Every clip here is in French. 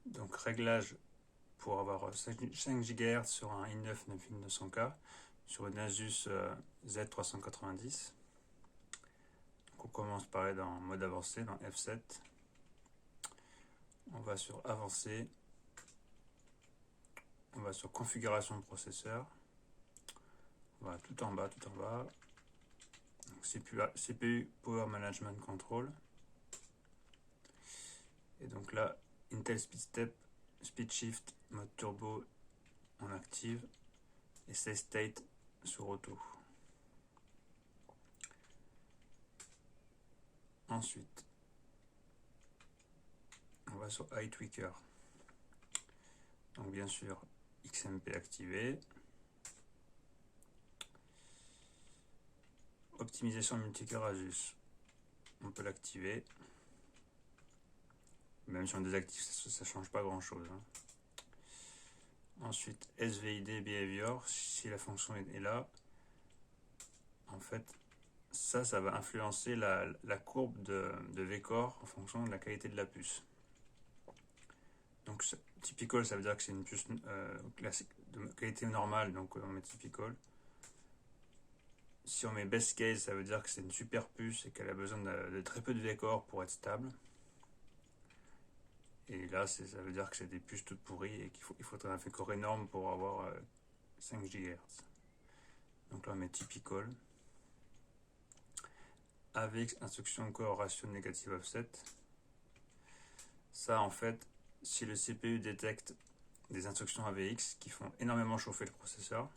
Donc réglage pour avoir 5 GHz sur un i9 9900K sur une Asus Z390. Donc on commence par aller dans mode avancé, dans F7. On va sur avancé. On va sur configuration de processeur. On va tout en bas, tout en bas. Donc CPU Power Management Control. Et donc là, Intel Speed Shift mode turbo on active et Save State sur auto. Ensuite, on va sur Eye Tweaker. Donc bien sûr, XMP activé. Optimisation multicœur Asus. On peut l'activer. Même si on désactive, ça ne change pas grand chose. Ensuite, SVID Behavior, si la fonction est là, en fait, ça va influencer la courbe de V-Core en fonction de la qualité de la puce. Donc, typical, ça veut dire que c'est une puce classique, de qualité normale, donc on met typical. Si on met best case, ça veut dire que c'est une super puce et qu'elle a besoin de très peu de V-Core pour être stable. Et là, ça veut dire que c'est des puces toutes pourries et qu'il faudrait un V-Core énorme pour avoir 5 GHz. Donc là, on met typical. Avec instruction core ratio negative offset. Ça, en fait, si le CPU détecte des instructions AVX qui font énormément chauffer le processeur,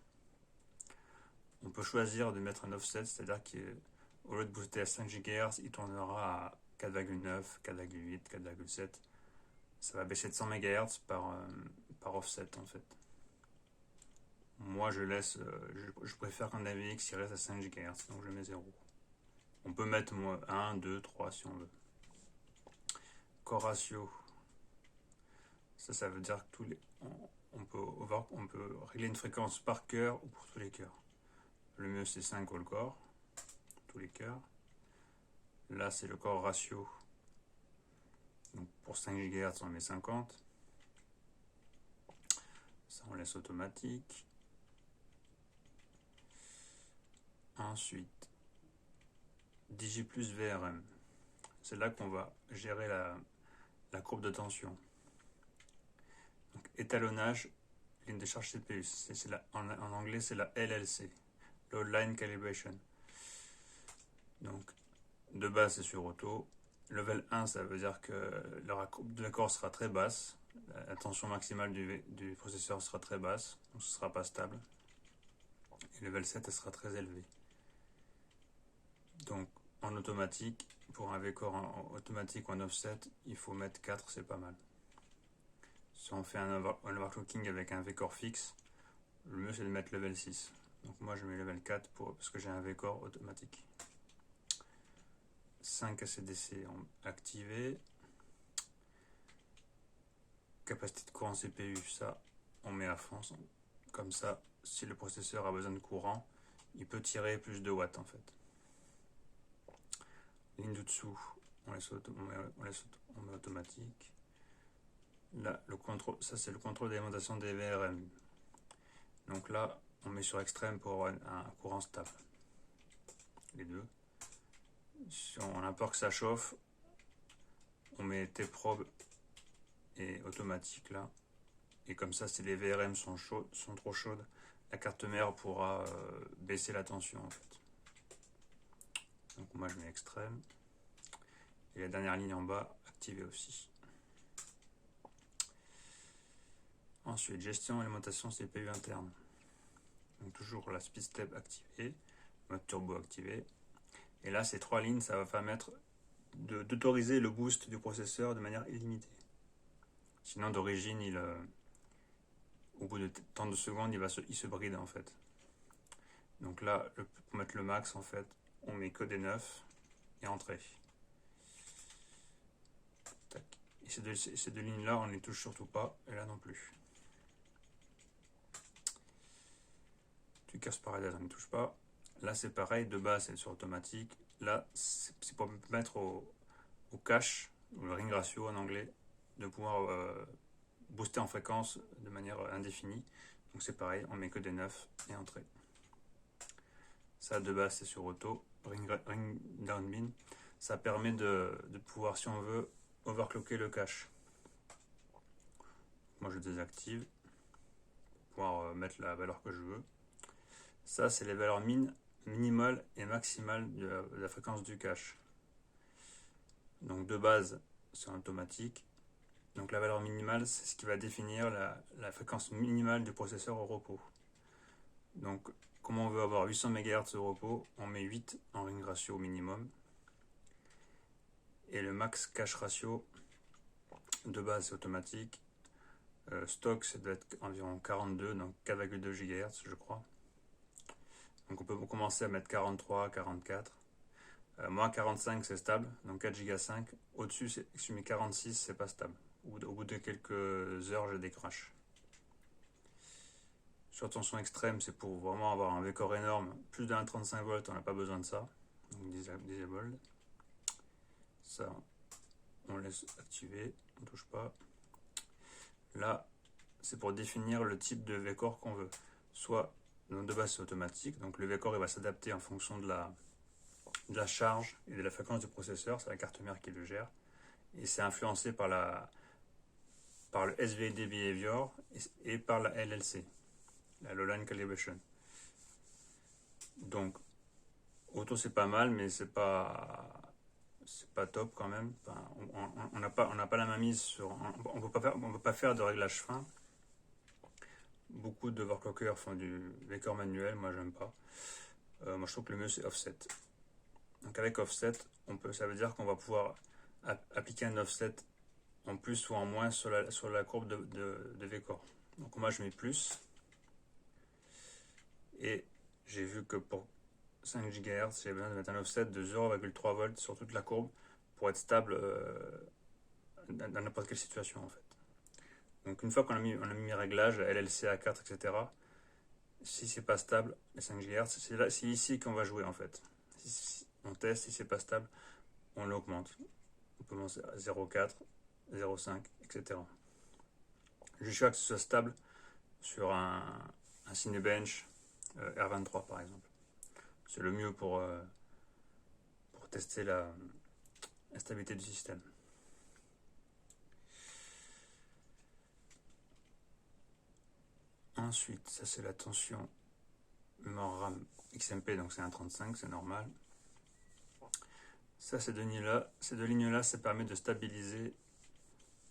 on peut choisir de mettre un offset, c'est-à-dire qu'au lieu de booster à 5 GHz, il tournera à 4,9, 4,8, 4,7. Ça va baisser de 100 MHz par offset en fait. Moi je préfère qu'un AVX il reste à 5 GHz, donc je mets 0. On peut mettre 1, 2, 3 si on veut. Core ratio. Ça veut dire que on peut régler une fréquence par cœur ou pour tous les cœurs. Le mieux c'est 5 all core, tous les cœurs. Là c'est le core ratio. Donc pour 5 GHz on met 50. Ça on laisse automatique. Ensuite, Digi plus VRM. C'est là qu'on va gérer la courbe de tension. Donc étalonnage, ligne de charge CPU. En anglais c'est la LLC, Load Line Calibration. Donc de base c'est sur auto. Level 1 ça veut dire que la courbe de l'accord sera très basse. La tension maximale du processeur sera très basse, donc ce ne sera pas stable. Et level 7 elle sera très élevée. Donc en automatique, pour un V-Core en automatique ou en offset, il faut mettre 4, c'est pas mal. Si on fait un overclocking avec un V-Core fixe, le mieux c'est de mettre level 6. Donc moi je mets level 4 parce que j'ai un V-Core automatique. 5 ACDC activé. Capacité de courant CPU, ça on met à fond. Comme ça, si le processeur a besoin de courant, il peut tirer plus de watts en fait. Ligne du dessous, on met automatique. Là, ça c'est le contrôle d'alimentation des VRM. Donc là, on met sur extrême pour avoir un courant stable. Les deux. Si on a peur que ça chauffe, on met T-probe et automatique là. Et comme ça, si les VRM sont trop chaudes, la carte mère pourra baisser la tension en fait. Donc moi je mets extrême. Et la dernière ligne en bas, activée aussi. Ensuite, gestion alimentation CPU interne. Donc toujours la speed step activée, mode turbo activé. Et là, ces 3 lignes, ça va permettre d'autoriser le boost du processeur de manière illimitée. Sinon, d'origine, au bout de tant de secondes, il se bride en fait. Donc là, pour mettre le max, en fait, on met que des 9 et entrée. Tac. Et ces deux lignes-là, on ne les touche surtout pas, et là non plus. Tu casses pareil, on ne touche pas. Là, c'est pareil, de base, c'est sur automatique. Là, c'est pour mettre au cache, ou le ring ratio en anglais, de pouvoir booster en fréquence de manière indéfinie. Donc c'est pareil, on met que des 9 et entrée. Ça de base c'est sur auto, ring down bin. Ça permet de pouvoir, si on veut, overclocker le cache. Moi je désactive pour pouvoir mettre la valeur que je veux. Ça c'est les valeurs minimales et maximales de la fréquence du cache. Donc de base c'est automatique. Donc la valeur minimale c'est ce qui va définir la fréquence minimale du processeur au repos. Donc comme on veut avoir 800 MHz au repos, on met 8 en ring ratio au minimum. Et le max cache ratio de base c'est automatique. Stock ça doit être environ 42, donc 4,2 GHz je crois. Donc on peut commencer à mettre 43, 44. Moi 45 c'est stable, donc 4 Go 5. Au-dessus, si je mets 46 c'est pas stable. Au bout de quelques heures j'ai des crashs. Sur tension extrême, c'est pour vraiment avoir un V-core énorme. Plus d'un 35 volts, on n'a pas besoin de ça. Donc disable. Ça, on laisse activer, on ne touche pas. Là, c'est pour définir le type de V-core qu'on veut. Soit, donc de base c'est automatique, donc le V-core il va s'adapter en fonction de la charge et de la fréquence du processeur, c'est la carte mère qui le gère. Et c'est influencé par le SVD behavior et par la LLC, la Low Line Calibration. Donc, auto c'est pas mal, mais c'est pas top quand même. Enfin, on n'a pas la main mise sur. On peut pas faire de réglage fin. Beaucoup de overclockers font du V-core manuel, moi j'aime pas. Moi je trouve que le mieux c'est offset. Donc avec offset, ça veut dire qu'on va pouvoir appliquer un offset en plus ou en moins sur la courbe de V-core. Donc moi je mets plus. Et j'ai vu que pour 5 GHz, j'ai besoin de mettre un offset de 0,3 volts sur toute la courbe pour être stable dans n'importe quelle situation en fait. Donc une fois qu'on a mis mes réglages, LLC A4, etc., si c'est pas stable, les 5 GHz, c'est ici qu'on va jouer en fait. Si on teste, si c'est pas stable, on l'augmente. On peut commencer à 0,4, 0,5, etc. Jusqu'à ce que ce soit stable sur un Cinebench R23 par exemple. C'est le mieux pour tester la stabilité du système. Ensuite, ça c'est la tension mémoire RAM XMP, donc c'est un 35, c'est normal. Ça, ces deux lignes-là, ça permet de stabiliser